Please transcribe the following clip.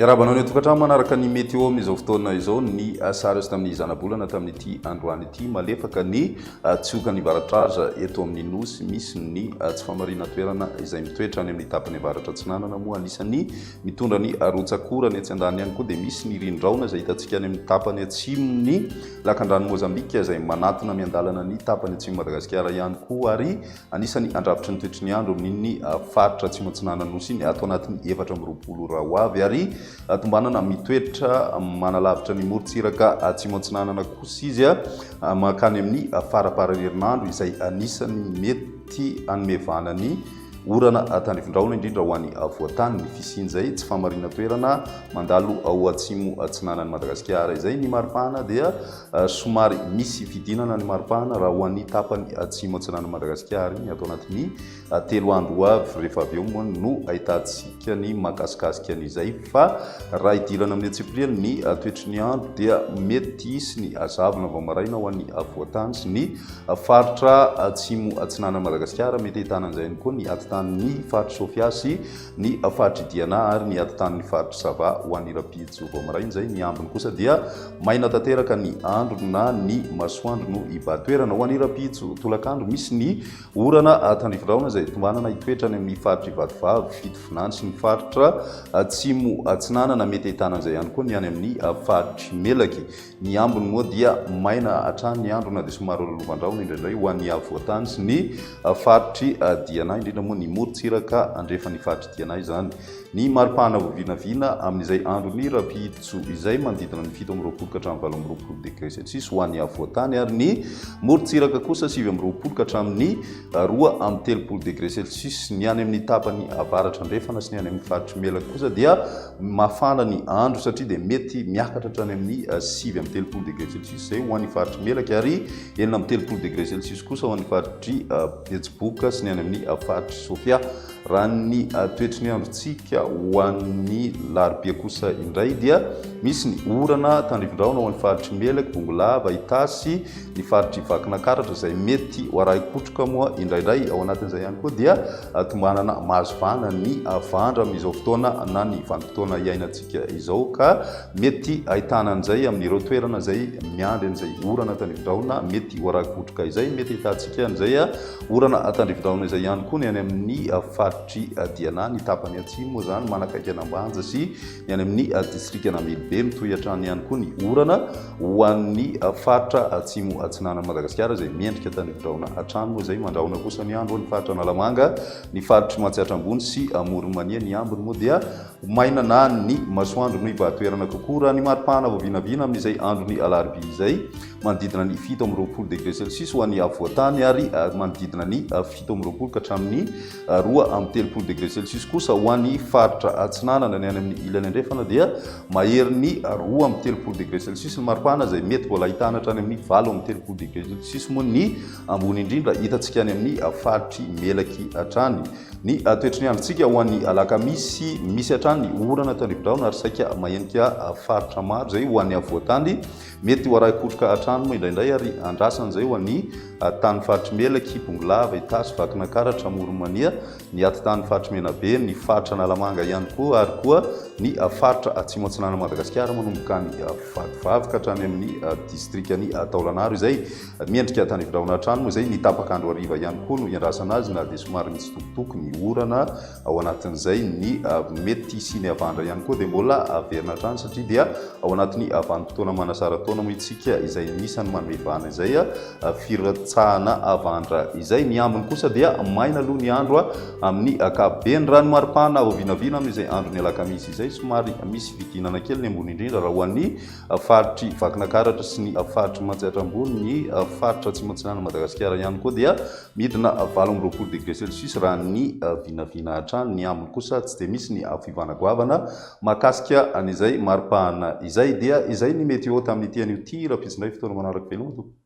Iarabanao ny tokantrano manaraka ny météo amin'izao fotoana izao ny sary azy tamin'ny zanabolana tamin'ity androany ity malefaka ny tsioka ny avaratraza eto amin'ny nosy misy ny tsy famarina toerana izay mitoetra any amin'ny tapany avaratra atsinanana moa anisany mitondra ny arotsakora ny atsy-andany ihany koa dia misy ny rindraona izay hitantsika any amin'ny tapany atsimony lakan-drano Mozambika izay manatona miandalana ny tapany atsimo Madagasikara ihany koa ary anisany andrafitra ny toetry ny andro amin'iny faritra atsimo atsinanana nosy iny ato anatin'ny 4 raha ho avy ary tombanana mitoetra manalavitra ny morontsiraka atsimo atsinanana kosa izy makany amin'ny faraparan'herinandro izay anisany mety anomevana ny orana tandrifindraona indrindra ho an'ny voatany ny fisiny zay tsy famarina toerana mandalo ao atsimo atsinanan'ny Madagasikara izay ny maripana dia somary misy fidinana ny maripana raha ho an'ny tapany atsimo atsinanan'ny Madagasikara iny ato anatin'ny 3 andro avy rehefa avy eo moa no ahitantsika ny makasikasika an'izay fa raha idirana amin'ny atsipriany ny toetry ny andro dia mety hisy ny azavana vao maraina ho an'ny voatany sy ny faritra atsimo atsinanan'ny Madagasikara mety ahitanan'izay ihany koa ny ny faritra Sofia sy ny faritra Diana ary ny atitan'ny faritra Sava ho an'ny Rapitso vao maraina zay ny ambiny kosa dia maina tanteraka ny andro na ny masoandro no ibatoerana ho an'ny Rapitso tolakandro misy ny orana tandrifindraona izay tombanana hitoetrany amin'ny faritra Ivatovavy Fitovinany sy ny faritra atsimo atsinanana mety ahitanan'izay ihany koa ny any amin'ny faritra Melaky ny ambiny moa dia maina hatrany ny andro na dia somary lovandraona indraindray ho an'ny voatany sy ny faritra Diana indrindra moa ny morontsiraka andrefa ny faritra Diana izany ny maripana voavinavina amin'izay andro ny Rapitso izay manodidina ny 7 ka hatramin'ny 20 degré Celsius ho an'ny voatany ary ny morontsiraka kosa 7 ka hatramin'ny 2 degré Celsius ny any amin'ny tapany avaratra andrefana sy ny any amin'ny faritra Melaky kosa dia mafana ny andro satria dia mety miakatra hatrany amin'ny 7 degré Celsius izay ho an'ny faritra Melaky ary 7 degré Celsius kosa ho an'ny faritra Betsiboka sy ny any amin'ny faritra Sofia raha ny toetry ny androntsika ho an'ny larobia kosa indray dia misy ny orana tandrifindraona ho an'ny faritra Melaky Bongolava Itasy ny faritra Vakinankaratra izay mety ho arahi-kotroka moa indraindray ao anatin'izay ihany koa dia tombanana mahazovana ny vandra amin'izao fotoana na ny vanim-potoana iainantsika izao ka mety ahitana an'izay amin'ireo toerana izay miandry an'izay orana tandrifindraona mety ho arahi-kotroka izay mety ahitantsika an'izay orana tandrifindraona izay ihany koa ny any amin'ny faritra Diana ny tapany atsimo zany manakaiky an'Ambanja sy ny any amin'ny distrika Anamelibe mitohy hatrany ihany koa ny orana ho an'ny faritra atsimo atsinanan'ny Madagasikara izay miendrika tandrifindraona hatrany moa izay mandrahona kosa ny andro ny faritra Analamanga ny faritra Mahatsiatra Ambony sy Moronmania ny ambiny moa dia maina na ny masoandro no ibatoerana kokoa raha ny maripana voavinavina amin'izay andro ny alarobia izay manodidina ny 7 degré Celsius ho an'ny voatany ary manodidina ny 7 ka hatramin'ny 2 degré Celsius kosa ho an'ny faritra atsinanana ny any amin'ny ilany andrefana dia mahery ny 2 degré Celsius ny maripana izay mety mbola ahitana hatrany amin'ny 7 degré Celsius moa ny ambony indrindra hitantsika any amin'ny faritra Melaky hatrany ny toetry ny androntsika ho an'ny alakamisy misy hatrany ny orana tandrifindraona ary saika mahenika faritra maro izay ho an'ny voatany mety ho arahi-kotroka hatrany moa indraindray ary andrasan'izay ho an'ny tany faritra Melaky Bongolava Itasy Vakinankaratra Moronmania ny tany faritra Menabe ny faritra Analamanga ihany koa ary koa ny faritra atsimo atsinanan'ny Madagasikara manomboka ny Vatovavy ka hatrany amin'ny distrikany Taolagnaro izay miendrika tandrifindraona hatrany moa izay ny tapakandro hariva ihany koa no iandrasana azy na dia somary mitsitokotoko ny orana ao anatin'izay ny mety sy ny avandra ihany koa dia mbola averina hatrany satria dia ao anatin'ny vanim-potoana manasara taona moa itsika izay nisany manmevana izay firatsahana avandra izay ny ambiny kosa dia maina aloha ny andro amin'ny akapobeny raha ny maripana voavinavina amin'izay andro ny alakamisy izay somary misy vidinana kely ny ambony indrindra raha ho an'ny faritra Vakinankaratra sy ny faritra Mahatsiatra Ambony ny faritra atsimo atsinanan'ny Madagasikara ihany koa dia midina 20 degré Celsius raha ny vinavina hatrany ny ambiny kosa tsy dia misy ny fivanagoavana mahakasika an'izay maripana izay dia izay ny météo tamin'ity an'io ty raha pitsindray fotoana manaraka velomatoa